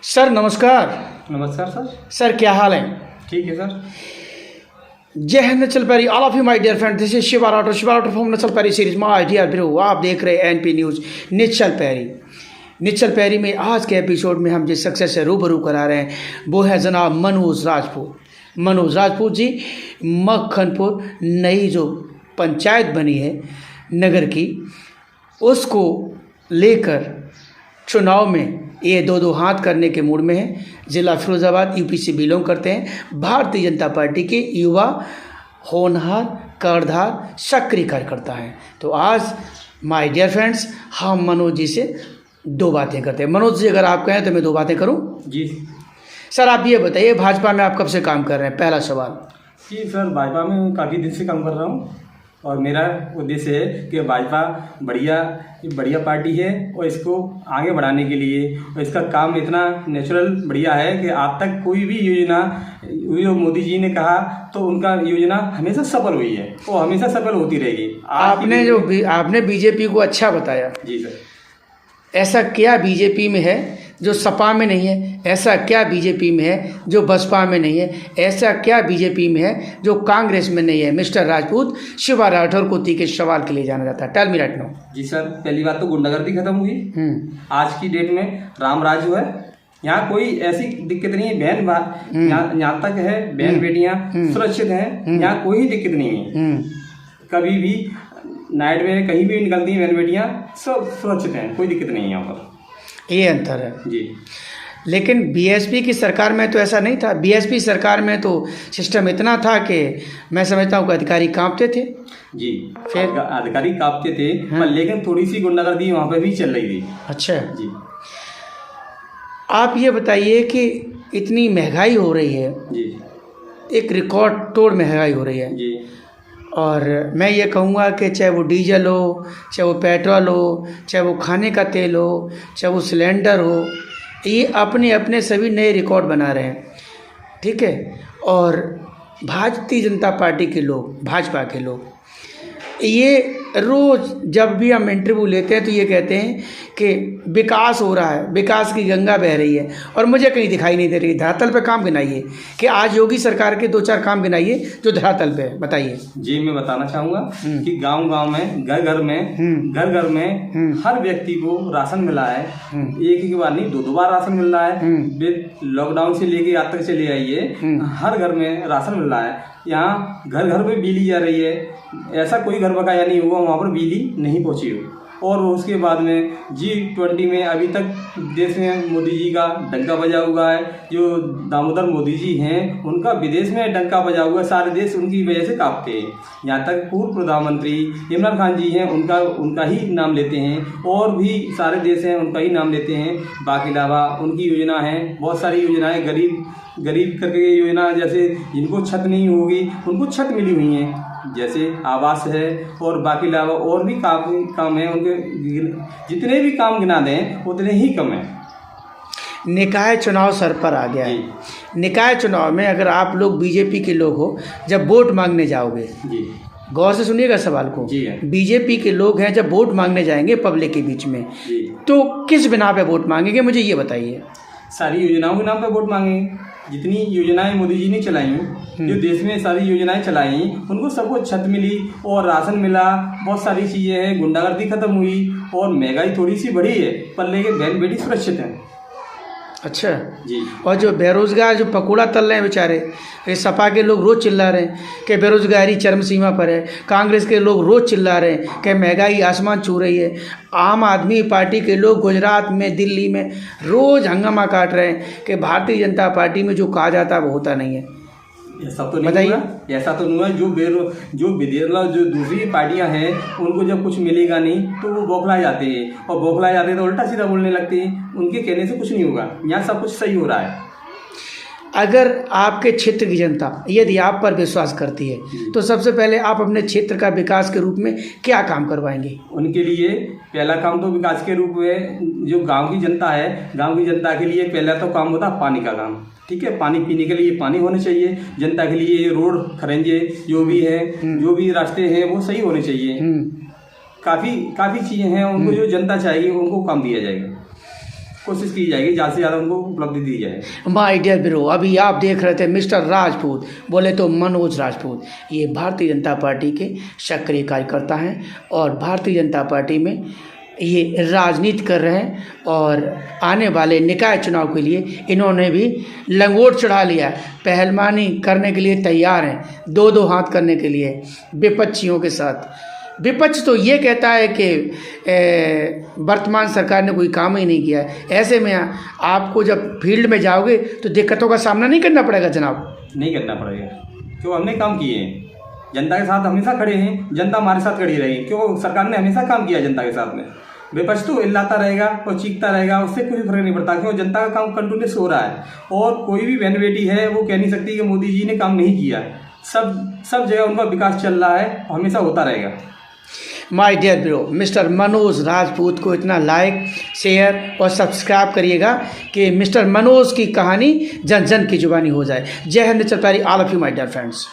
Sir नमस्कार। नमस्कार sir. Sir क्या हाल है? ठीक है सर। जय हिंद नचल पैरी, all of you my dear friend, this is Shiva Rathore from नचल पैरी सीरीज माय डियर ब्रो। आप देख रहे हैं एनपी न्यूज़ निचल पैरी। निचल पैरी में आज के एपिसोड में हम जिस सक्सेस से रूबरू करा रहे हैं वो है जनाब मनोज राजपूत। मनोज राजपूत जी मक्खनपुर नई जो पंचायत बनी है नगर की, उसको लेकर चुनाव में ये दो हाथ करने के मूड में है। ज़िला फिरोज़ाबाद यूपी से बिलोंग करते हैं। भारतीय जनता पार्टी के युवा होनहार कर्णधार सक्रिय कार्यकर्ता हैं। तो आज माय डियर फ्रेंड्स हम मनोज जी से दो बातें करते हैं। मनोज जी अगर आप कहें तो मैं दो बातें करूं? जी सर आप ये बताइए भाजपा में आप कब से काम कर रहे हैं? पहला सवाल। जी सर, भाजपा में काफ़ी दिन से काम कर रहा हूँ और मेरा उद्देश्य है कि भाजपा बढ़िया पार्टी है और इसको आगे बढ़ाने के लिए, और इसका काम इतना नेचुरल बढ़िया है कि आज तक कोई भी योजना जो मोदी जी ने कहा तो उनका योजना हमेशा सफल हुई है और हमेशा सफल होती रहेगी। आपने बीजेपी को अच्छा बताया। जी सर। ऐसा क्या बीजेपी में है जो सपा में नहीं है? ऐसा क्या बीजेपी में है जो बसपा में नहीं है? ऐसा क्या बीजेपी में है जो कांग्रेस में नहीं है? मिस्टर राजपूत, शिवा राठौर को तीखे सवाल के लिए जाना जाता है। Tell me right now. जी सर, पहली बात तो गुंडागर्दी खत्म हुई। आज की डेट में राम राज है, यहाँ कोई ऐसी दिक्कत नहीं है। बहन यहाँ तक है, बहन बेटियां सुरक्षित हैं, यहाँ कोई दिक्कत नहीं है। कभी भी नाइट में कहीं भी निकलती हैं बहन बेटियां, सब सुरक्षित हैं, कोई दिक्कत नहीं है यहाँ पर। ये अंतर है जी। लेकिन बीएसपी की सरकार में तो ऐसा नहीं था। बीएसपी सरकार में तो सिस्टम इतना था कि मैं समझता हूँ कि अधिकारी कांपते थे। जी, फिर अधिकारी कांपते थे पर लेकिन थोड़ी सी गुंडागर्दी वहाँ पर भी चल रही थी। अच्छा जी। आप ये बताइए कि इतनी महंगाई हो रही है जी, एक रिकॉर्ड तोड़ महंगाई हो रही है जी, और मैं ये कहूँगा कि चाहे वो डीजल हो, चाहे वो पेट्रोल हो, चाहे वो खाने का तेल हो, चाहे वो सिलेंडर हो, ये अपने अपने सभी नए रिकॉर्ड बना रहे हैं। ठीक है। और भारतीय जनता पार्टी के लोग, भाजपा के लोग, ये रोज़ जब भी हम इंटरव्यू लेते हैं तो ये कहते हैं कि विकास हो रहा है, विकास की गंगा बह रही है, और मुझे कहीं दिखाई नहीं दे रही। धरातल पे काम गिनाइए कि आज योगी सरकार के 2-4 काम गिनाइए जो धरातल पे है, बताइए। जी, मैं बताना चाहूँगा कि गांव-गांव में, घर घर में हर व्यक्ति को राशन मिला है। एक ही बार नहीं, 2 बार राशन मिल रहा है। लॉकडाउन से लेके आज तक चले आइए, हर घर में राशन मिल रहा है। यहाँ घर घर में बिजली जा रही है, ऐसा कोई घर बकाया नहीं हुआ वहाँ पर बिजली नहीं पहुँची हो। और उसके बाद में G20 में अभी तक देश में मोदी जी का डंका बजा हुआ है। जो दामोदर मोदी जी हैं उनका विदेश में डंका बजा हुआ है, सारे देश उनकी वजह से कांपते हैं। यहाँ तक पूर्व प्रधानमंत्री इमरान खान जी हैं, उनका ही नाम लेते हैं, और भी सारे देश हैं उनका ही नाम लेते हैं। बाकी अलावा उनकी योजना है, बहुत सारी योजनाएँ, गरीब करके योजना, जैसे जिनको छत नहीं होगी उनको छत मिली हुई है, जैसे आवास है, और बाकी अलावा और भी काफ़ी काम है उनके। जितने भी काम गिना दें उतने ही कम है। निकाय चुनाव सर पर आ गया है। निकाय चुनाव में अगर आप लोग बीजेपी के लोग हो, जब वोट मांगने जाओगे, जी गौर से सुनिएगा सवाल को, बीजेपी के लोग हैं जब वोट मांगने जाएंगे पब्लिक के बीच में, तो किस बिना पे वोट मांगेंगे, मुझे ये बताइए। सारी योजनाओं के नाम पे वोट मांगेंगे। जितनी योजनाएं मोदी जी ने चलाई, जो देश में सारी योजनाएं चलाई, उनको सबको छत मिली और राशन मिला, बहुत सारी चीज़ें हैं। गुंडागर्दी खत्म हुई और महंगाई थोड़ी सी बढ़ी है पर लेकिन बहन बेटी सुरक्षित है। अच्छा जी। और जो बेरोजगार जो पकौड़ा तल रहे हैं बेचारे, ये सपा के लोग रोज़ चिल्ला रहे हैं कि बेरोजगारी चरम सीमा पर है। कांग्रेस के लोग रोज़ चिल्ला रहे हैं कि महंगाई आसमान छू रही है। आम आदमी पार्टी के लोग गुजरात में, दिल्ली में रोज़ हंगामा काट रहे हैं कि भारतीय जनता पार्टी में जो कहा जाता है वो होता नहीं है। ऐसा तो नहीं हुआ, ऐसा तो नहीं हुआ। जो जो दूसरी पार्टियां हैं उनको जब कुछ मिलेगा नहीं तो वो बौखला जाते हैं, और बौखला जाते हैं तो उल्टा सीधा बोलने लगते हैं। उनके कहने से कुछ नहीं होगा, यहाँ सब कुछ सही हो रहा है। अगर आपके क्षेत्र की जनता यदि आप पर विश्वास करती है तो सबसे पहले आप अपने क्षेत्र का विकास के रूप में क्या काम करवाएंगे? उनके लिए पहला काम तो विकास के रूप में, जो गांव की जनता है, गांव की जनता के लिए पहला तो काम होता है पानी का काम। ठीक है, पानी पीने के लिए पानी होने चाहिए। जनता के लिए रोड खरेंजे जो भी है, जो भी रास्ते हैं वो सही होने चाहिए। काफ़ी चीज़ें हैं उनको जो जनता चाहिए उनको काम दिया जाएगा। कोशिश की जाएगी, ज़्यादा से ज़्यादा उनको उपलब्धि दी जाए। माय डियर ब्रो, अभी आप देख रहे थे मिस्टर राजपूत, बोले तो मनोज राजपूत। ये भारतीय जनता पार्टी के सक्रिय कार्यकर्ता हैं और भारतीय जनता पार्टी में ये राजनीति कर रहे हैं और आने वाले निकाय चुनाव के लिए इन्होंने भी लंगोट चढ़ा लिया, पहलवानी करने के लिए तैयार हैं, दो दो हाथ करने के लिए विपक्षियों के साथ। विपक्ष तो ये कहता है कि वर्तमान सरकार ने कोई काम ही नहीं किया है। ऐसे में आपको जब फील्ड में जाओगे तो दिक्कतों का सामना नहीं करना पड़ेगा जनाब? नहीं करना पड़ेगा, क्यों? हमने काम किए हैं, जनता के साथ हमेशा खड़े हैं, जनता हमारे साथ खड़ी रही, क्यों? सरकार ने हमेशा काम किया जनता के साथ में। विपक्ष तो इल्लाता रहेगा और चीखता रहेगा, उससे कोई फर्क नहीं पड़ता, क्यों? जनता का काम कंटिन्यूस हो रहा है और कोई भी बहन बेटी है वो कह नहीं सकती कि मोदी जी ने काम नहीं किया। सब जगह उनका विकास चल रहा है, हमेशा होता रहेगा। My dear bro, mister Manoj Rajput को इतना लाइक, शेयर और सब्सक्राइब करिएगा कि मिस्टर मनोज की कहानी जन जन की जुबानी हो जाए। जय हिंद, निश्चल पैरी, all of you my dear friends.